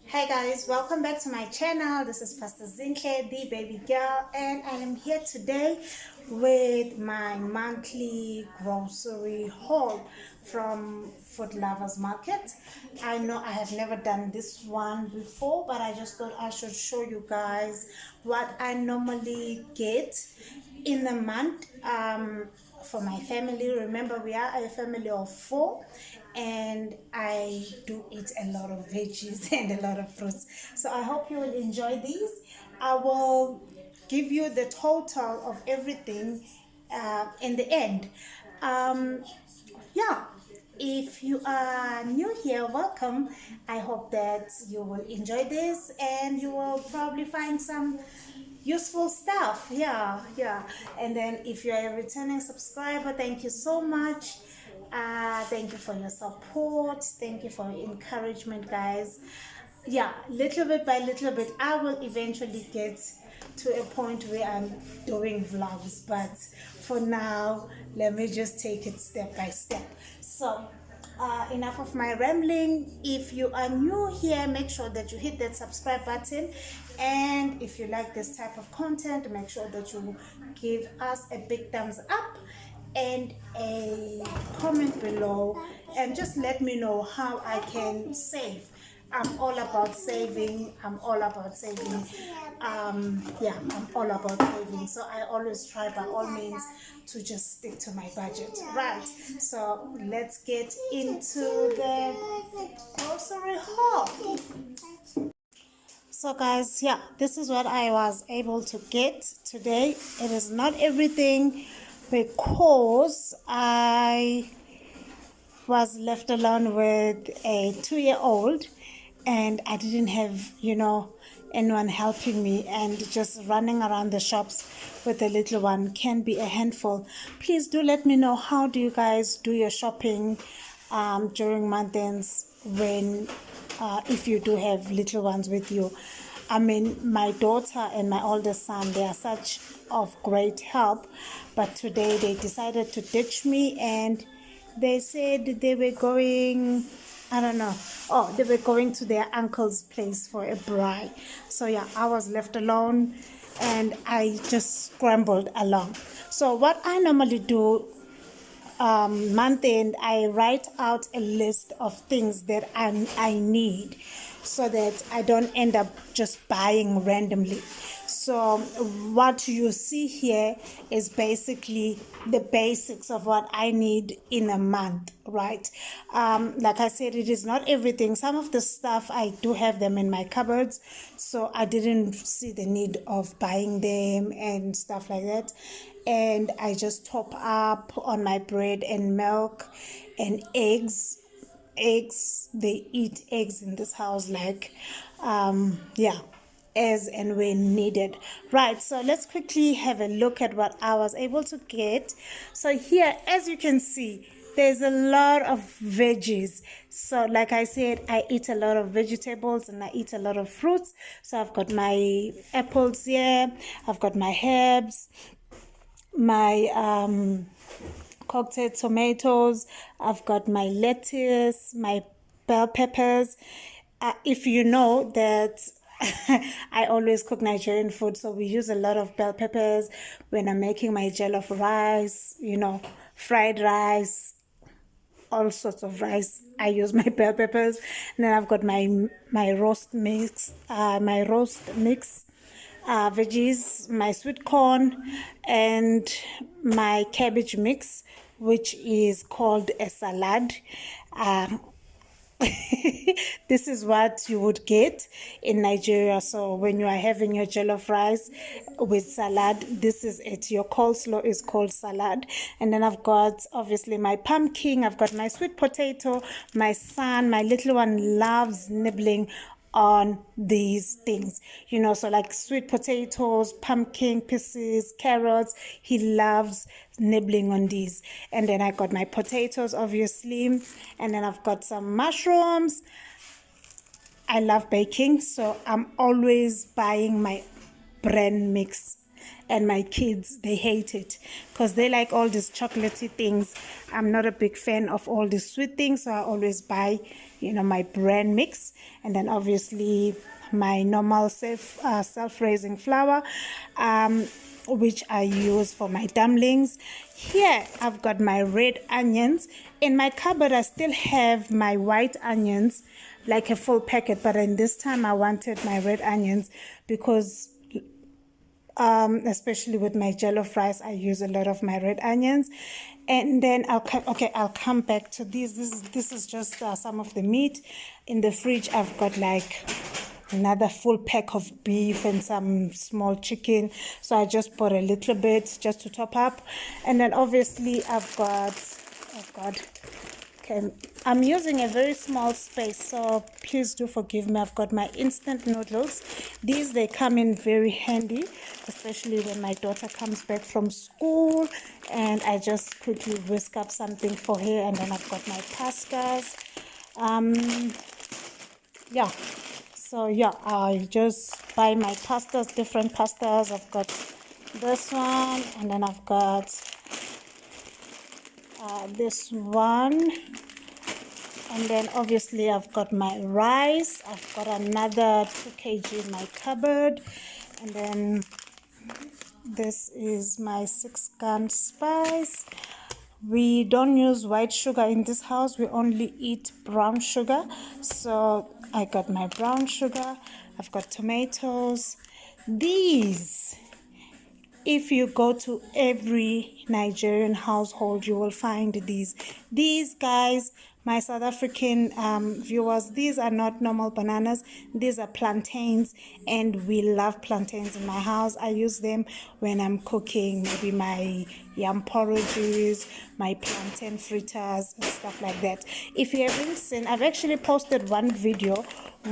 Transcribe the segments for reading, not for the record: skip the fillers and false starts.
Hey guys, welcome back to my channel. This is Pastor Zinhle, the baby girl, and I am here today with my monthly grocery haul from Food Lovers Market. I know I have never done this one before, but I just thought I should show you guys what I normally get in a month for my family. Remember, we are a family of four, and I do eat a lot of veggies and a lot of fruits. So I hope you will enjoy these. I will give you the total of everything in the end. Um, yeah, if you are new here, welcome. I hope that you will enjoy this and you will probably find some useful stuff. Yeah. And then if you're a returning subscriber, thank you so much. Thank you for your support. Thank you for your encouragement, guys. Yeah, little bit by little bit, I will eventually get to a point where I'm doing vlogs, but for now, let me just take it step by step. So enough of my rambling. If you are new here, make sure that you hit that subscribe button, and if you like this type of content, make sure that you give us a big thumbs up and a comment below, and just let me know how I can save. I'm all about saving. I'm all about saving. Yeah, I'm all about saving. So I always try by all means to just stick to my budget. Right. So let's get into the grocery haul. So guys, yeah, this is what I was able to get today. It is not everything because I was left alone with a 2-year-old, and I didn't have, anyone helping me, and just running around the shops with the little one can be a handful. Please do let me know, how do you guys do your shopping during month ends, when if you do have little ones with you. I mean, my daughter and my oldest son, they are such of great help, but today they decided to ditch me, and they said they were going, I don't know. Oh, they were going to their uncle's place for a braai. So yeah, I was left alone, and I just scrambled along. So what I normally do month end, I write out a list of things that I need, so that I don't end up just buying randomly. So what you see here is basically the basics of what I need in a month, right? Like I said, it is not everything. Some of the stuff I do have them in my cupboards, so I didn't see the need of buying them and stuff like that. And I just top up on my bread and milk and eggs. They eat eggs in this house, like yeah, as and when needed. Right, so let's quickly have a look at what I was able to get. So here, as you can see, there's a lot of veggies. So like I said, I eat a lot of vegetables and I eat a lot of fruits. So I've got my apples here, I've got my herbs, my cocktail tomatoes, I've got my lettuce, my bell peppers. If you know that I always cook Nigerian food, so we use a lot of bell peppers when I'm making my jollof rice, fried rice, all sorts of rice. I use my bell peppers. And then I've got my roast mix, veggies, my sweet corn, and my cabbage mix, which is called a salad. This is what you would get in Nigeria. So when you are having your jollof rice with salad, this is it. Your coleslaw is called salad. And then I've got obviously my pumpkin, I've got my sweet potato. My son, my little one, loves nibbling on these things, so like sweet potatoes, pumpkin pieces, carrots. He loves nibbling on these. And then I got my potatoes, obviously, and then I've got some mushrooms. I love baking, so I'm always buying my bran mix. and my kids, they hate it because they like all these chocolatey things. I'm not a big fan of all these sweet things, so I always buy, my brand mix, and then obviously my normal self-raising flour, which I use for my dumplings. Here I've got my red onions. In my cupboard I still have my white onions, like a full packet, but in this time I wanted my red onions because especially with my jollof rice, I use a lot of my red onions. And then I'll come back to these. This is just some of the meat. In the fridge I've got like another full pack of beef and some small chicken, so I just bought a little bit just to top up. And then obviously I've got, oh god, okay, I'm using a very small space, so please do forgive me. I've got my instant noodles. These, they come in very handy, especially when my daughter comes back from school and I just quickly whisk up something for her. And then I've got my pastas. Yeah, so yeah, I just buy my pastas, different pastas. I've got this one, and then I've got this one, and then obviously I've got my rice. I've got another 2 kg in my cupboard, and then this is my 6-gun spice. We don't use white sugar in this house, we only eat brown sugar, so I got my brown sugar. I've got tomatoes. These, if you go to every Nigerian household, you will find these guys, my South African viewers, these are not normal bananas, these are plantains, and we love plantains in my house. I use them when I'm cooking maybe my yam porridges, my plantain fritters and stuff like that. If you haven't seen, I've actually posted one video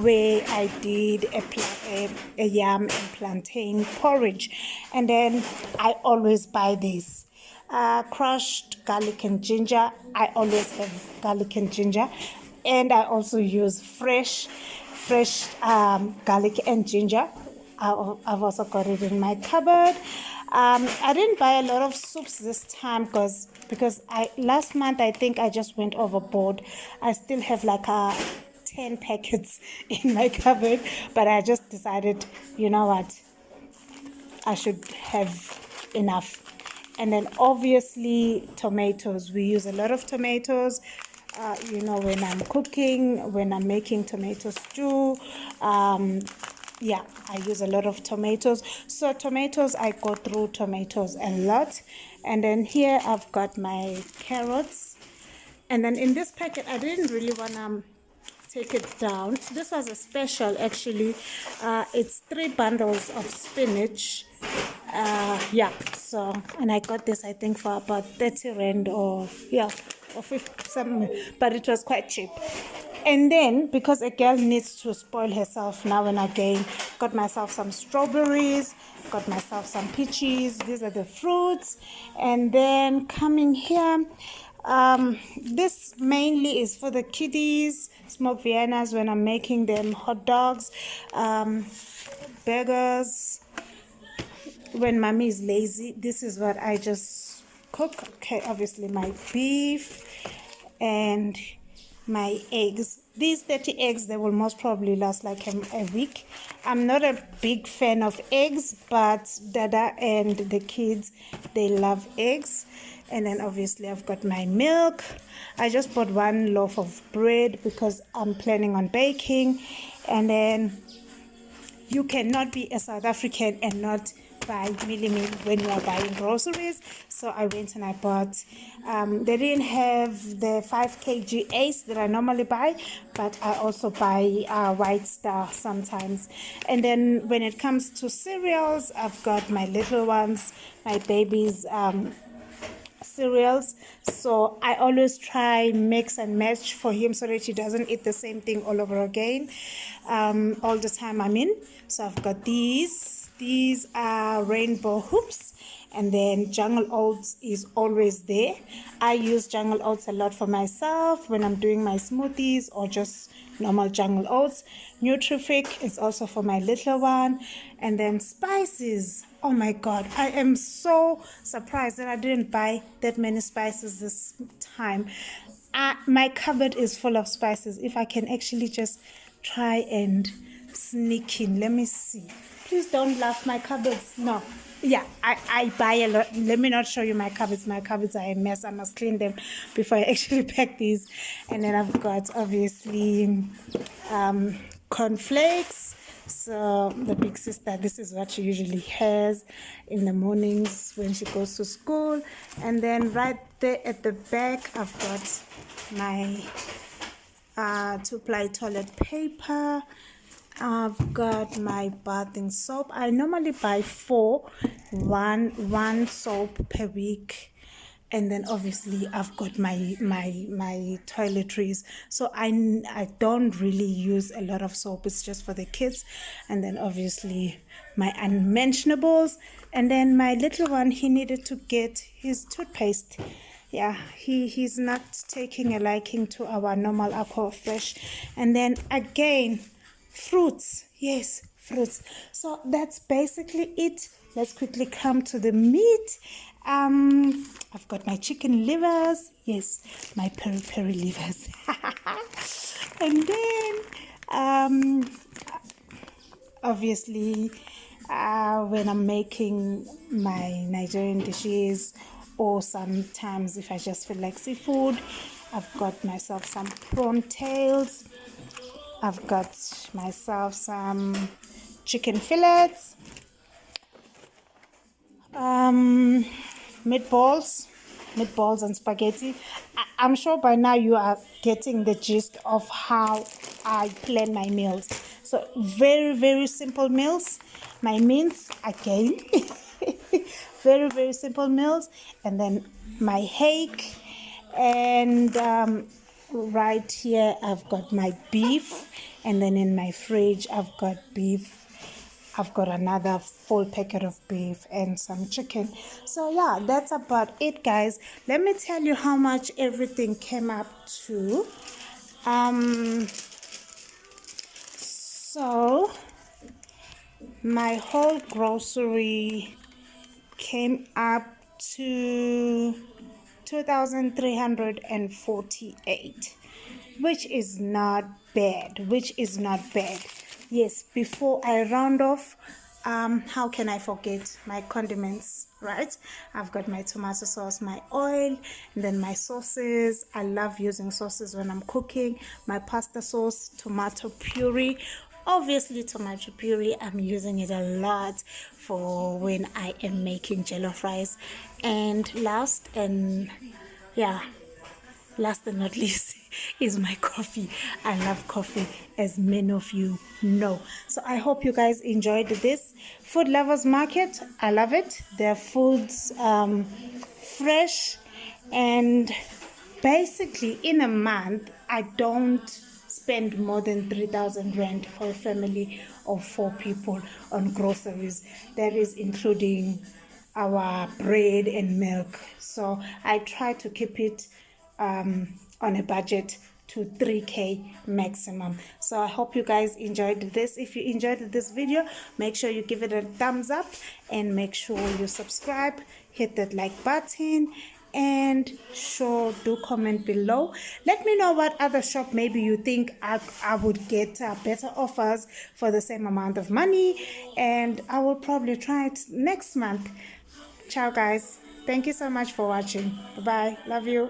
where I did a yam and plantain porridge, and then I always buy this crushed garlic and ginger. I always have garlic and ginger, and I also use fresh garlic and ginger. I've also got it in my cupboard. I didn't buy a lot of soups this time because last month I think I just went overboard. I still have like 10 packets in my cupboard, but I just decided, you know what, I should have enough. And then obviously tomatoes. We use a lot of tomatoes. When I'm cooking, when I'm making tomato stew, yeah, I use a lot of tomatoes. So tomatoes, I go through tomatoes a lot. And then here I've got my carrots. And then in this packet, I didn't really want to take it down. This was a special actually. It's 3 bundles of spinach. So, and I got this I think for about 30 rand or 50 something, but it was quite cheap. And then because a girl needs to spoil herself now and again, got myself some strawberries, got myself some peaches. These are the fruits. And then coming here, this mainly is for the kiddies, smoked Viennas when I'm making them, hot dogs, burgers. When mommy is lazy, this is what I just cook. Okay, obviously my beef and my eggs. These 30 eggs, they will most probably last like a week. I'm not a big fan of eggs, but Dada and the kids, they love eggs. And then obviously I've got my milk. I just bought 1 loaf of bread because I'm planning on baking. And then you cannot be a South African and not buy mealie when you are buying groceries. So I went and I bought, they didn't have the 5 kg Ace that I normally buy, but I also buy White Star sometimes. And then when it comes to cereals, I've got my little ones, my babies, cereals, so I always try mix and match for him so that he doesn't eat the same thing all over again all the time I'm in. So I've got these are rainbow hoops, and then jungle oats is always there. I use jungle oats a lot for myself when I'm doing my smoothies or just normal jungle oats. Nutrific is also for my little one. And then spices, oh my god, I am so surprised that I didn't buy that many spices this time. My cupboard is full of spices. If I can actually just try and sneak in, let me see. Please don't laugh, my cupboards. No. Yeah, I buy a lot. Let me not show you my cupboards. My cupboards are a mess. I must clean them before I actually pack these. And then I've got obviously cornflakes. So the big sister, this is what she usually has in the mornings when she goes to school. And then right there at the back, I've got my 2-ply toilet paper. I've got my bathing soap. I normally buy one soap per week, and then obviously I've got my toiletries. So I don't really use a lot of soap. It's just for the kids, and then obviously my unmentionables, and then my little one, he needed to get his toothpaste. Yeah, he's not taking a liking to our normal Aqua Fresh. And then again, fruits. Yes, fruits. So that's basically it. Let's quickly come to the meat. I've got my chicken livers. Yes, my peri-peri livers. And then obviously when I'm making my Nigerian dishes, or sometimes if I just feel like seafood, I've got myself some prawn tails. I've got myself some chicken fillets, meatballs and spaghetti. I'm sure by now you are getting the gist of how I plan my meals. So very, very simple meals. My meals again. Very, very simple meals. And then my hake. And right here I've got my beef. And then in my fridge I've got beef. I've got another full packet of beef and some chicken. So yeah, that's about it, guys. Let me tell you how much everything came up to. So my whole grocery came up to 2,348, which is not bad. Yes, before I round off, how can I forget my condiments, right? I've got my tomato sauce, my oil, and then my sauces. I love using sauces when I'm cooking. My pasta sauce, tomato puree. Obviously, tomato puree, I'm using it a lot for when I am making jollof rice. And last and not least is my coffee. I love coffee, as many of you know. So I hope you guys enjoyed this food lovers market. I love it. Their food's fresh, and basically in a month I don't spend more than 3,000 rand for a family of 4 people on groceries. That is including our bread and milk. So I try to keep it on a budget to 3k maximum. So I hope you guys enjoyed this. If you enjoyed this video, make sure you give it a thumbs up and make sure you subscribe, hit that like button, and sure do comment below. Let me know what other shop maybe you think I would get better offers for the same amount of money, and I will probably try it next month. Ciao guys, thank you so much for watching. Bye bye, love you.